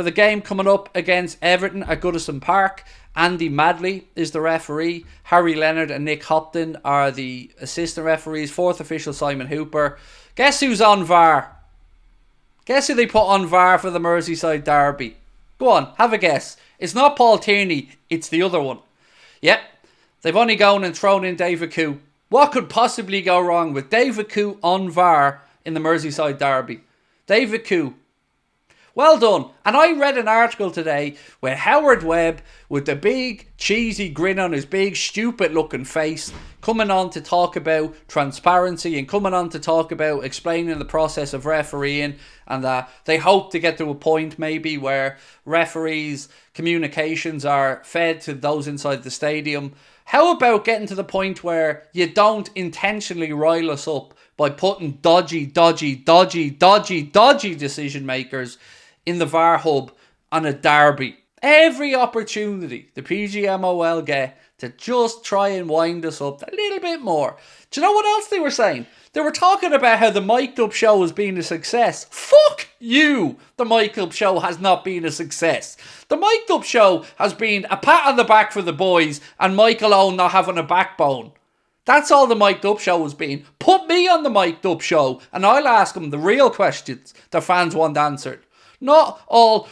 for the game coming up against Everton at Goodison Park. Andy Madley is the referee. Harry Leonard and Nick Hopton are the assistant referees. Fourth official Simon Hooper. Guess who's on VAR? Guess who they put on VAR for the Merseyside derby? Go on, have a guess. It's not Paul Tierney, it's the other one. Yep, they've only gone and thrown in David Koo. What could possibly go wrong with David Koo on VAR in the Merseyside derby? David Koo. Well done. And I read an article today where Howard Webb, with the big cheesy grin on his big stupid looking face, coming on to talk about transparency and coming on to talk about explaining the process of refereeing, and that they hope to get to a point maybe where referees' communications are fed to those inside the stadium. How about getting to the point where you don't intentionally rile us up by putting dodgy decision makers in the VAR hub on a derby? Every opportunity the PGMOL get to just try and wind us up a little bit more. Do you know what else they were saying? They were talking about how the Mic'd Up Show has been a success. Fuck you! The Mic'd Up Show has not been a success. The Mic'd Up Show has been a pat on the back for the boys and Michael Owen not having a backbone. That's all the Mic'd Up Show has been. Put me on the Mic'd Up Show and I'll ask them the real questions the fans want answered. Not all,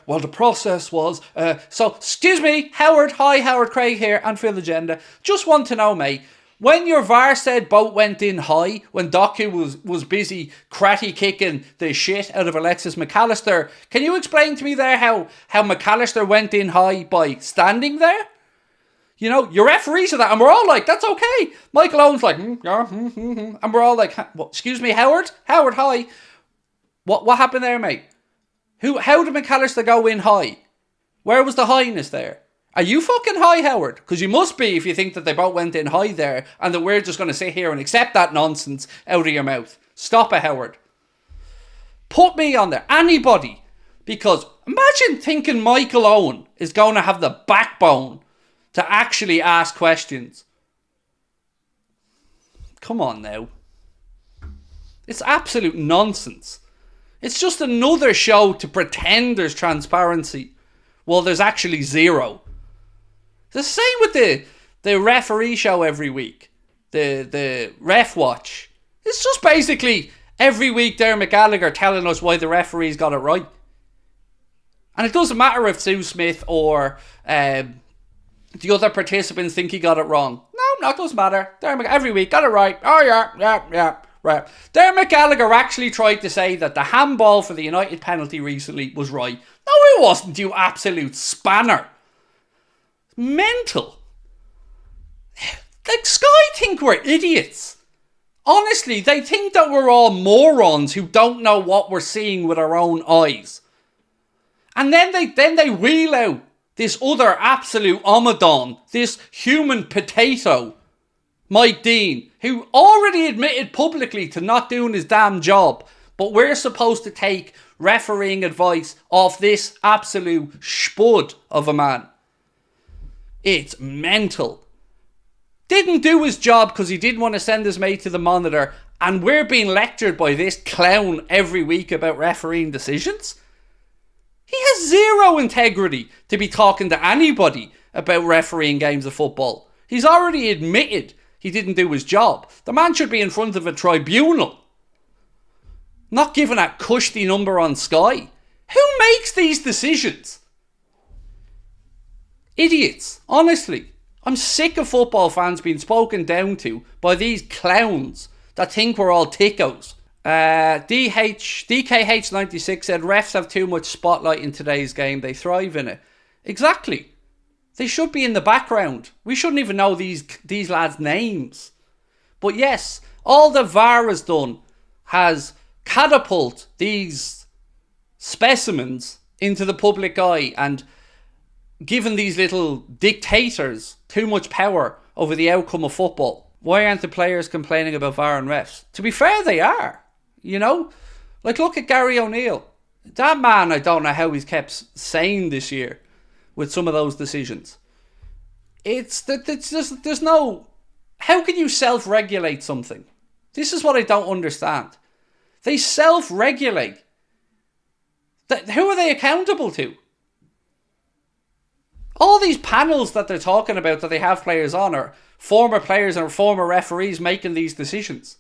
well, the process was, so, excuse me, Howard, hi, Howard Craig here, and Phil Agenda. Just want to know, mate, when your VAR said boat went in high, when Doku was busy cratty kicking the shit out of Alexis McAllister, can you explain to me there how McAllister went in high by standing there? You know, your referees are that, and we're all like, that's okay. Michael Owen's like, and we're all like, what, excuse me, Howard? Howard, hi. What happened there, mate? How did McAllister go in high? Where was the highness there? Are you fucking high, Howard? Because you must be if you think that they both went in high there and that we're just going to sit here and accept that nonsense out of your mouth. Stop it, Howard. Put me on there. Anybody. Because imagine thinking Michael Owen is going to have the backbone to actually ask questions. Come on now. It's absolute nonsense. It's just another show to pretend there's transparency. Well, there's actually zero. The same with the referee show every week. The Ref Watch. It's just basically every week Dermot Gallagher telling us why the referees got it right. And it doesn't matter if Sue Smith or the other participants think he got it wrong. No, it doesn't matter. Dermot every week got it right. Oh yeah. Right. Dermot Gallagher actually tried to say that the handball for the United penalty recently was right. No, it wasn't, you absolute spanner. Mental. Like, Sky think we're idiots. Honestly, they think that we're all morons who don't know what we're seeing with our own eyes. And then they wheel out this other absolute omadon, this human potato, Mike Dean, who already admitted publicly to not doing his damn job, but we're supposed to take refereeing advice off this absolute spud of a man. It's mental. Didn't do his job because he didn't want to send his mate to the monitor, and we're being lectured by this clown every week about refereeing decisions? He has zero integrity to be talking to anybody about refereeing games of football. He's already admitted he didn't do his job. The man should be in front of a tribunal. Not given a cushy number on Sky. Who makes these decisions? Idiots. Honestly. I'm sick of football fans being spoken down to by these clowns that think we're all tickos. DKH96 said refs have too much spotlight in today's game. They thrive in it. Exactly. They should be in the background. We shouldn't even know these lads' names. But yes, all the VAR has done has catapult these specimens into the public eye and given these little dictators too much power over the outcome of football. Why aren't the players complaining about VAR and refs? To be fair, they are. You know? Like, look at Gary O'Neill. That man, I don't know how he's kept sane this year with some of those decisions. It's just, there's no... How can you self-regulate something? This is what I don't understand. They self-regulate. Who are they accountable to? All these panels that they're talking about that they have players on are former players and former referees making these decisions.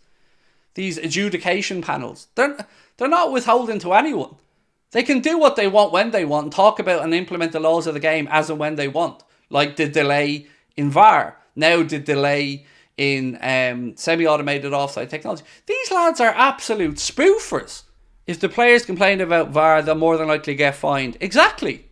These adjudication panels. They're not withholding to anyone. They can do what they want when they want and talk about and implement the laws of the game as and when they want. Like the delay in VAR. Now the delay in semi-automated offside technology. These lads are absolute spoofers. If the players complain about VAR, they'll more than likely get fined. Exactly.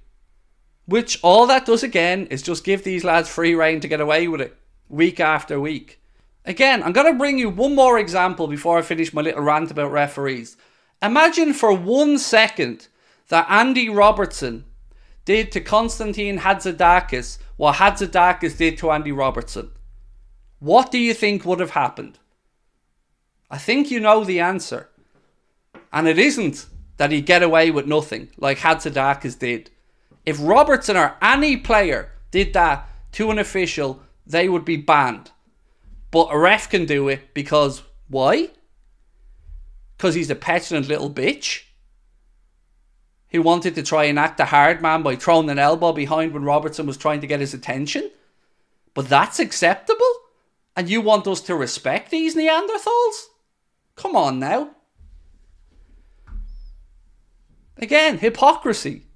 Which all that does again is just give these lads free rein to get away with it. Week after week. Again, I'm going to bring you one more example before I finish my little rant about referees. Imagine for 1 second that Andy Robertson did to Konstantin Hadzidakis what Hadzidakis did to Andy Robertson. What do you think would have happened? I think you know the answer. And it isn't that he'd get away with nothing like Hadzidakis did. If Robertson or any player did that to an official, they would be banned. But a ref can do it because, why? Because he's a petulant little bitch who wanted to try and act a hard man by throwing an elbow behind when Robertson was trying to get his attention. But that's acceptable? And you want us to respect these Neanderthals? Come on now. Again, hypocrisy.